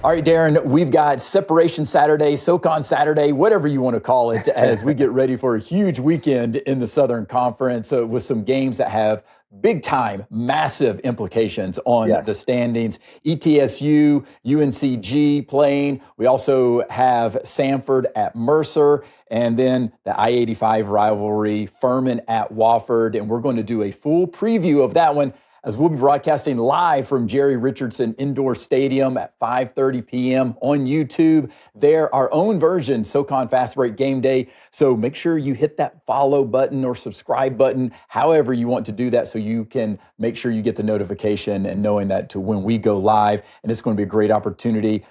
All right, Darren, we've got Separation Saturday, SoCon Saturday, whatever you want to call it, as we get ready for a huge weekend in the Southern Conference with some games that have big time, massive implications on the standings. ETSU, UNCG playing. We also have Samford at Mercer, and then the I-85 rivalry, Furman at Wofford. And we're going to do a full preview of that one, as we'll be broadcasting live from Jerry Richardson Indoor Stadium at 5:30 p.m. on YouTube. There, our own version, SoCon Fast Break Gameday. So make sure you hit that follow button or subscribe button, however you want to do that, so you can make sure you get the notification and knowing that to when we go live. And it's going to be a great opportunity.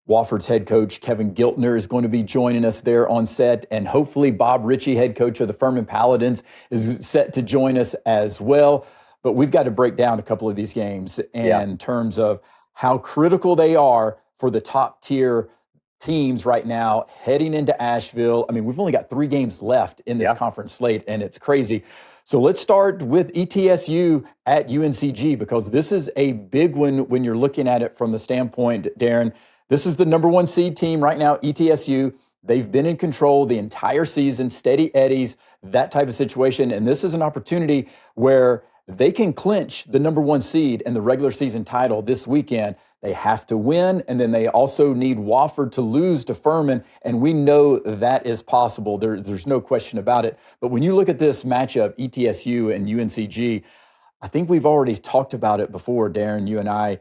Wofford's head coach, Kevin Giltner, is going to be joining us there on set. And hopefully Bob Ritchie, head coach of the Furman Paladins, is set to join us as well. But we've got to break down a couple of these games in terms of how critical they are for the top tier teams right now heading into Asheville. I mean, we've only got 3 games left in this conference slate, and it's crazy. So let's start with ETSU at UNCG, because this is a big one when you're looking at it from the standpoint, Darren. This is the #1 seed team right now, ETSU. They've been in control the entire season, steady eddies, that type of situation. And this is an opportunity where they can clinch the #1 seed and the regular season title this weekend. They have to win, and then they also need Wofford to lose to Furman, and we know that is possible. There's no question about it. But when you look at this matchup, ETSU and UNCG, I think we've already talked about it before, Darren, you and I.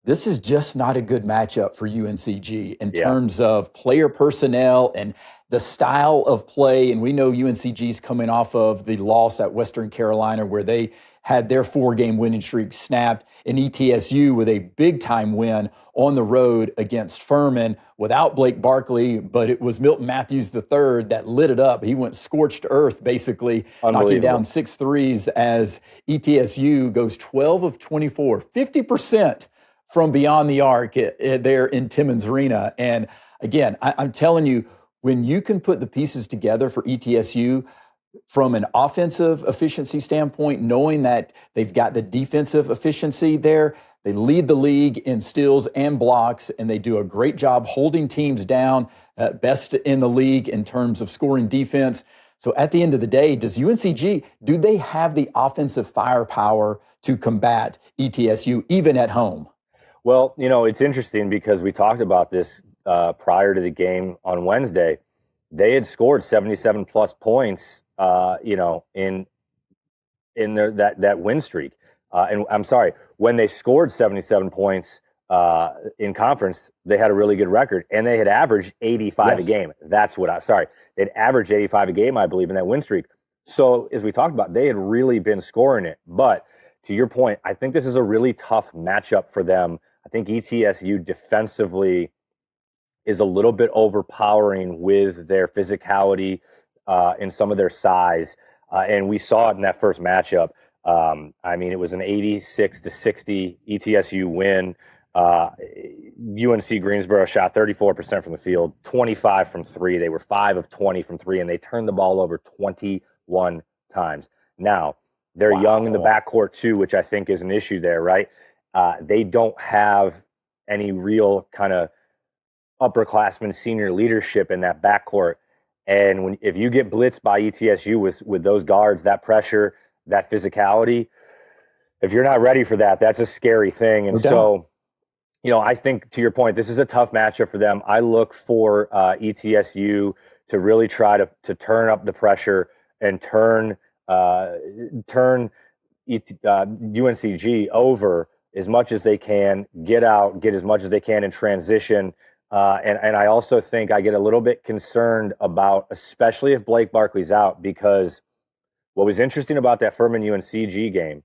This is just not a good matchup for UNCG in terms of player personnel and the style of play. And we know UNCG's coming off of the loss at Western Carolina, where they had their 4-game winning streak snapped, and ETSU with a big-time win on the road against Furman without Blake Barkley, but it was Milton Matthews III that lit it up. He went scorched earth, basically, knocking down 6 threes as ETSU goes 12 of 24, 50% from beyond the arc there in Timmons Arena. And again, I'm telling you, when you can put the pieces together for ETSU from an offensive efficiency standpoint, knowing that they've got the defensive efficiency there, they lead the league in steals and blocks, and they do a great job holding teams down, best in the league in terms of scoring defense. So at the end of the day, does UNCG, do they have the offensive firepower to combat ETSU even at home? Well, you know, it's interesting because we talked about this prior to the game on Wednesday. They had scored 77 plus points, in that win streak. And I'm sorry, when they scored 77 points in conference, they had a really good record, and they had averaged 85 a game. That's what they'd averaged 85 a game, I believe, in that win streak. So as we talked about, they had really been scoring it. But to your point, I think this is a really tough matchup for them. I think ETSU defensively is a little bit overpowering with their physicality and some of their size. And we saw it in that first matchup. I mean, it was an 86-60 ETSU win. UNC Greensboro shot 34% from the field, 25 from 3. They were 5 of 20 from 3, and they turned the ball over 21 times. Now, they're young in the backcourt too, which I think is an issue there, right? They don't have any real kind of upperclassmen senior leadership in that backcourt. And if you get blitzed by ETSU with those guards, that pressure, that physicality, if you're not ready for that, that's a scary thing. And so, you know, I think to your point, this is a tough matchup for them. I look for ETSU to really try to turn up the pressure and turn UNCG over as much as they can, get as much as they can in transition. And I also think I get a little bit concerned about, especially if Blake Barkley's out, because what was interesting about that Furman UNCG game,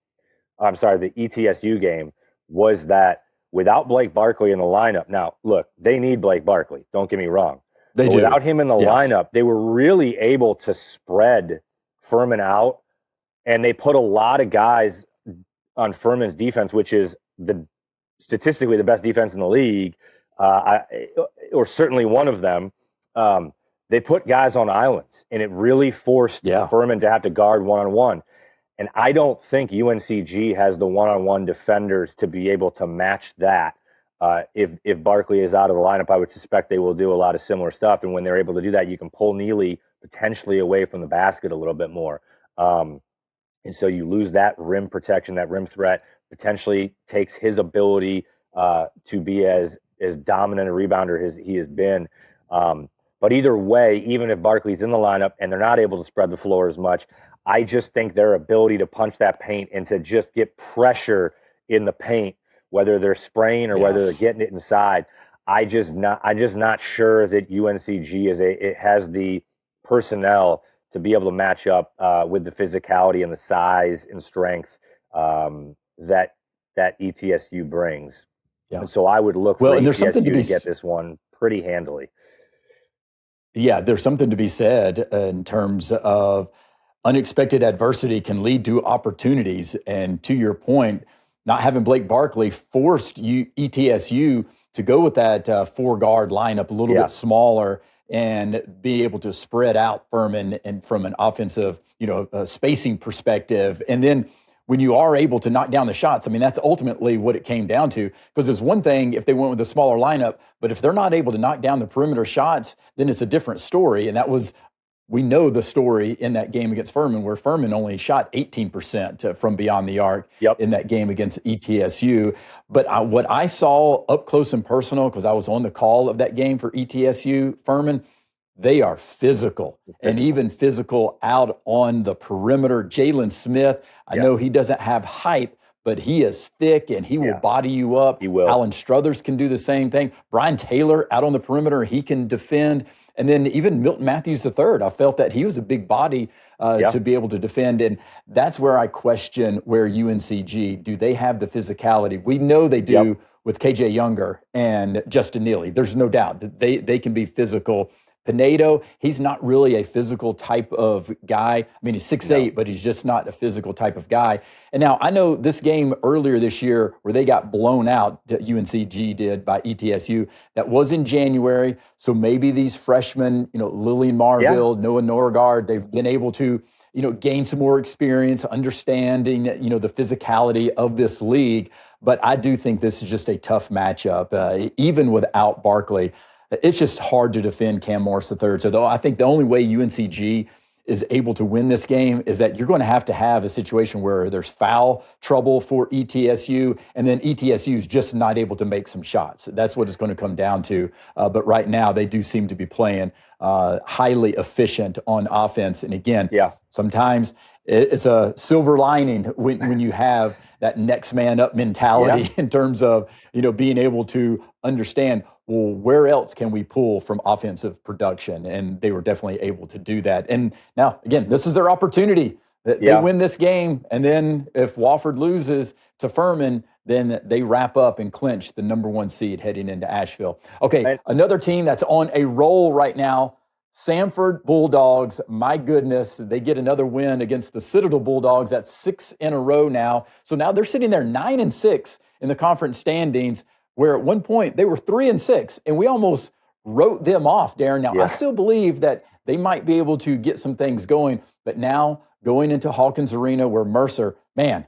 the ETSU game, was that without Blake Barkley in the lineup, now look, they need Blake Barkley, don't get me wrong. Without him in the lineup, they were really able to spread Furman out, and they put a lot of guys on Furman's defense, which is statistically the best defense in the league, or certainly one of them. They put guys on islands, and it really forced Furman to have to guard one-on-one. And I don't think UNCG has the one-on-one defenders to be able to match that. if Barkley is out of the lineup, I would suspect they will do a lot of similar stuff. And when they're able to do that, you can pull Neely potentially away from the basket a little bit more. And so you lose that rim protection, that rim threat, potentially takes his ability to be as dominant a rebounder as he has been. But either way, even if Barkley's in the lineup and they're not able to spread the floor as much, I just think their ability to punch that paint and to just get pressure in the paint, whether they're spraying or whether they're getting it inside, I'm just not sure that UNCG it has the personnel to be able to match up with the physicality and the size and strength that ETSU brings. Yeah. And so I would look for ETSU to get this one pretty handily. Yeah, there's something to be said in terms of unexpected adversity can lead to opportunities. And to your point, not having Blake Barkley forced ETSU to go with that 4-guard lineup a little bit smaller and be able to spread out Furman and from an offensive, spacing perspective. And then when you are able to knock down the shots, I mean, that's ultimately what it came down to. Because it's one thing if they went with a smaller lineup, but if they're not able to knock down the perimeter shots, then it's a different story. And that was, we know the story in that game against Furman, where Furman only shot 18% from beyond the arc in that game against ETSU. But what I saw up close and personal, because I was on the call of that game for ETSU Furman, they are physical and even physical out on the perimeter. Jalen Smith, I know he doesn't have height, but he is thick and he will body you up. He will. Alan Struthers can do the same thing. Brian Taylor out on the perimeter, he can defend. And then even Milton Matthews III, I felt that he was a big body to be able to defend. And that's where I question where UNCG, do they have the physicality? We know they do with KJ Younger and Justin Neely. There's no doubt that they can be physical. Pinedo, he's not really a physical type of guy. I mean, he's 6'8", but he's just not a physical type of guy. And now I know this game earlier this year where they got blown out, UNCG did, by ETSU, that was in January. So maybe these freshmen, Lillian Marville, Noah Norgard, they've been able to, gain some more experience, understanding, the physicality of this league. But I do think this is just a tough matchup, even without Barkley. It's just hard to defend Cam Morris III. So though I think the only way UNCG is able to win this game is that you're going to have a situation where there's foul trouble for ETSU, and then ETSU is just not able to make some shots. That's what it's going to come down to. But right now they do seem to be playing highly efficient on offense. And again, sometimes it's a silver lining when you have that next man up mentality in terms of, being able to understand, well, where else can we pull from offensive production? And they were definitely able to do that. And now, again, this is their opportunity. They win this game, and then if Wofford loses to Furman, then they wrap up and clinch the #1 seed heading into Asheville. Okay, another team that's on a roll right now, Samford Bulldogs. My goodness, they get another win against the Citadel Bulldogs. That's 6 in a row now. So now they're sitting there 9-6 in the conference standings, where at one point they were 3-6, and we almost wrote them off, Darren. Now, I still believe that they might be able to get some things going, but now going into Hawkins Arena, where Mercer, man,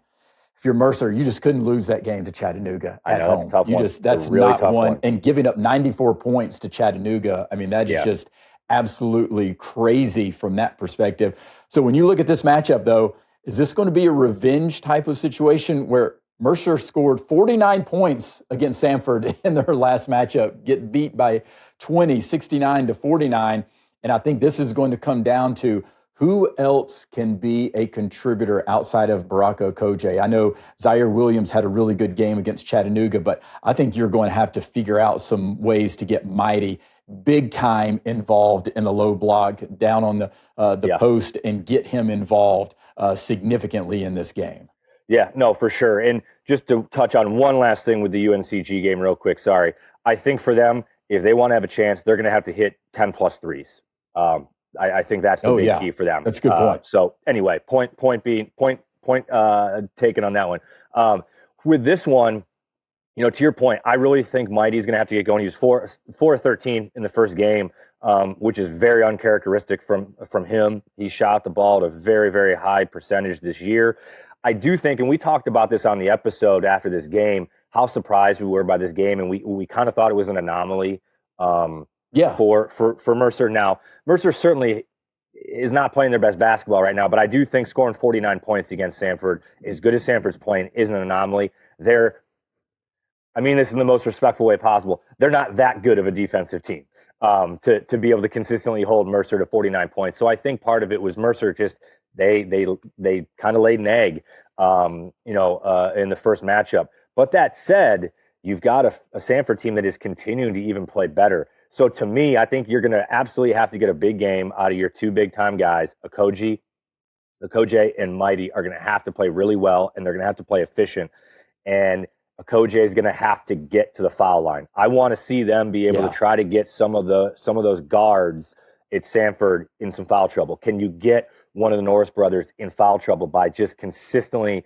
if you're Mercer, you just couldn't lose that game to Chattanooga at home. That's a tough one. That's really not one. And giving up 94 points to Chattanooga, I mean, that is just absolutely crazy from that perspective. So when you look at this matchup, though, is this going to be a revenge type of situation where Mercer scored 49 points against Samford in their last matchup, get beat by 20, 69-49. And I think this is going to come down to who else can be a contributor outside of Baraka Okoje. I know Zaire Williams had a really good game against Chattanooga, but I think you're going to have to figure out some ways to get Mighty big time involved in the low block, down on the post, and get him involved significantly in this game. Yeah, no, for sure. And just to touch on one last thing with the UNCG game real quick, sorry. I think for them, if they want to have a chance, they're going to have to hit 10-plus threes. I think that's the big key for them. That's a good point. So anyway, point taken on that one. With this one, to your point, I really think Mighty's going to have to get going. He was 4-13 in the first game, which is very uncharacteristic from him. He shot the ball at a very, very high percentage this year. I do think, and we talked about this on the episode after this game, how surprised we were by this game, and we kind of thought it was an anomaly. Yeah. For Mercer. Now, Mercer certainly is not playing their best basketball right now, but I do think scoring 49 points against Samford, as good as Samford's playing, is an anomaly. I mean this in the most respectful way possible. They're not that good of a defensive team to be able to consistently hold Mercer to 49 points. So I think part of it was Mercer just they kind of laid an egg, in the first matchup. But that said, you've got a Samford team that is continuing to even play better. So to me, I think you're going to absolutely have to get a big game out of your two big-time guys. Okoje and Mighty are going to have to play really well, and they're going to have to play efficient. And Okoje is going to have to get to the foul line. I want to see them be able to try to get some of those guards at Samford in some foul trouble. Can you get one of the Norris brothers in foul trouble by just consistently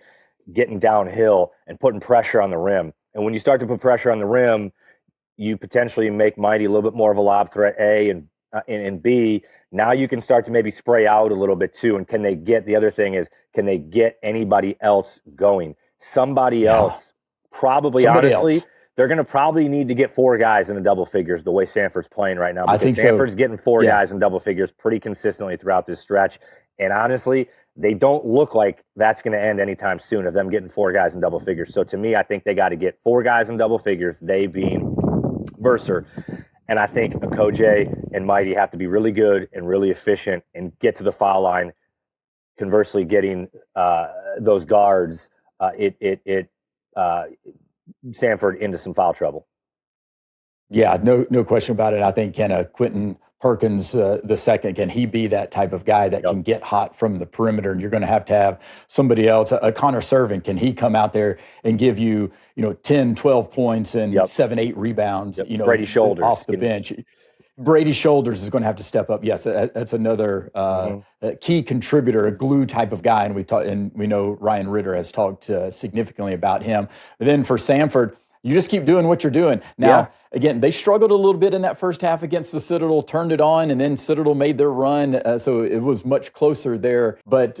getting downhill and putting pressure on the rim? And when you start to put pressure on the rim, you potentially make Mighty a little bit more of a lob threat, A, and B. Now you can start to maybe spray out a little bit too. And the other thing is, can they get anybody else going? Somebody else, honestly, they're going to probably need to get four guys in the double figures the way Samford's playing right now. Because Samford's getting four guys in double figures pretty consistently throughout this stretch. And honestly, they don't look like that's going to end anytime soon of them getting four guys in double figures. So to me, I think they got to get four guys in double figures, they being Mercer. And I think Okoje and Mighty have to be really good and really efficient and get to the foul line. Conversely, getting those guards, Samford into some foul trouble. Yeah, no question about it. I think Quentin Perkins the second, can he be that type of guy that can get hot from the perimeter? And you're going to have somebody else. Connor Servant, can he come out there and give you 10, 12 points and 7-8 rebounds? Brady Shoulders off the bench. Brady Shoulders is going to have to step up. Yes, that's another key contributor, a glue type of guy, and we know Ryan Ritter has talked significantly about him. But then for Samford, you just keep doing what you're doing. Now, again, they struggled a little bit in that first half against the Citadel, turned it on, and then Citadel made their run, so it was much closer there. But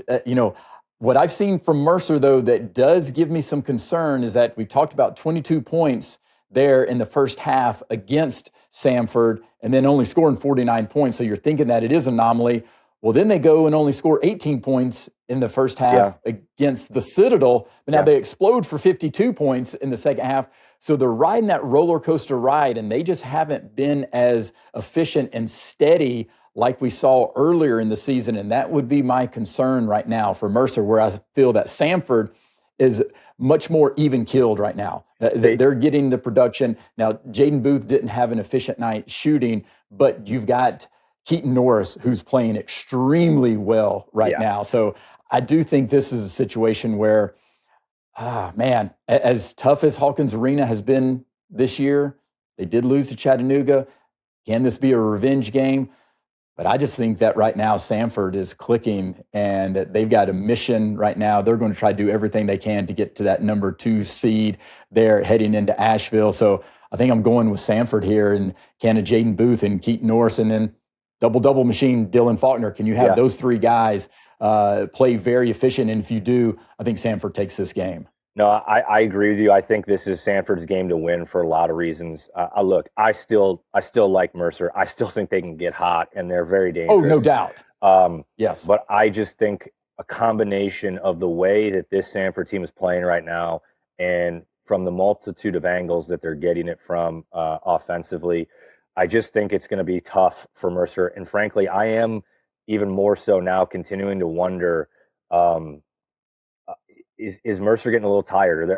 what I've seen from Mercer, though, that does give me some concern is that we talked about 22 points there in the first half against Samford, and then only scoring 49 points. So you're thinking that it is an anomaly. Well, then they go and only score 18 points in the first half against the Citadel, but now they explode for 52 points in the second half. So they're riding that roller coaster ride, and they just haven't been as efficient and steady like we saw earlier in the season. And that would be my concern right now for Mercer, where I feel that Samford is much more even-keeled right now. They're getting the production. Now, Jaden Booth didn't have an efficient night shooting, but you've got Keaton Norris, who's playing extremely well right now. So I do think this is a situation where, man, as tough as Hawkins Arena has been this year, they did lose to Chattanooga. Can this be a revenge game? But I just think that right now Samford is clicking, and they've got a mission right now. They're going to try to do everything they can to get to that number 2 seed there heading into Asheville. So I think I'm going with Samford here, and Jaden Booth and Keaton Norris, and then double machine Dylan Faulkner. Can you have those three guys play very efficient? And if you do, I think Samford takes this game. No, I agree with you. I think this is Samford's game to win for a lot of reasons. Look, I still like Mercer. I still think they can get hot, and they're very dangerous. Oh, no doubt. Yes. But I just think a combination of the way that this Samford team is playing right now, and from the multitude of angles that they're getting it from offensively, I just think it's going to be tough for Mercer. And frankly, I am even more so now continuing to wonder, is Mercer getting a little tired?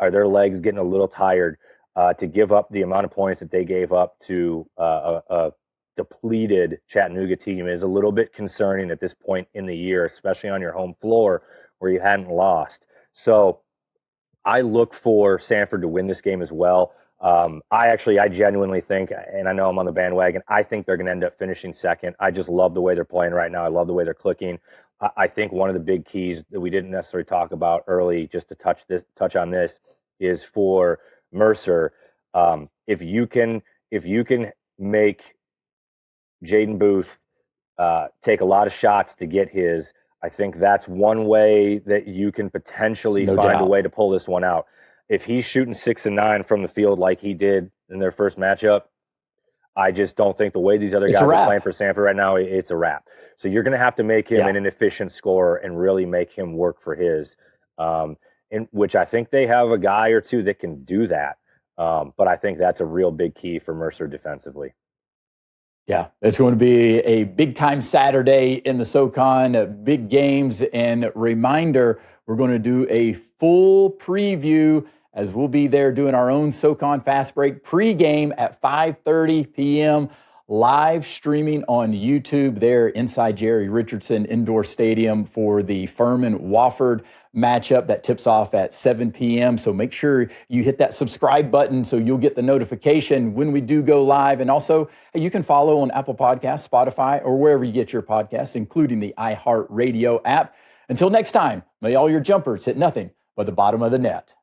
Are their legs getting a little tired to give up the amount of points that they gave up to a depleted Chattanooga team is a little bit concerning at this point in the year, especially on your home floor where you hadn't lost. So I look for Samford to win this game as well. I genuinely think, and I know I'm on the bandwagon, I think they're going to end up finishing second. I just love the way they're playing right now. I love the way they're clicking. I think one of the big keys that we didn't necessarily talk about early, just to touch on this, is for Mercer. If you can make Jaden Booth take a lot of shots to get his, I think that's one way that you can potentially find a way to pull this one out. if he's shooting 6 and 9 from the field like he did in their first matchup, I just don't think the way these other guys are playing for Samford right now, it's a wrap. So you're going to have to make him an inefficient scorer and really make him work for his, in which I think they have a guy or two that can do that. But I think that's a real big key for Mercer defensively. Yeah, it's going to be a big-time Saturday in the SoCon, big games. And reminder, we're going to do a full preview as we'll be there doing our own SoCon Fast Break pregame at 5:30 p.m., live streaming on YouTube there inside Jerry Richardson Indoor Stadium for the Furman Wofford matchup that tips off at 7 p.m. So make sure you hit that subscribe button so you'll get the notification when we do go live. And also, you can follow on Apple Podcasts, Spotify, or wherever you get your podcasts, including the iHeartRadio app. Until next time, may all your jumpers hit nothing but the bottom of the net.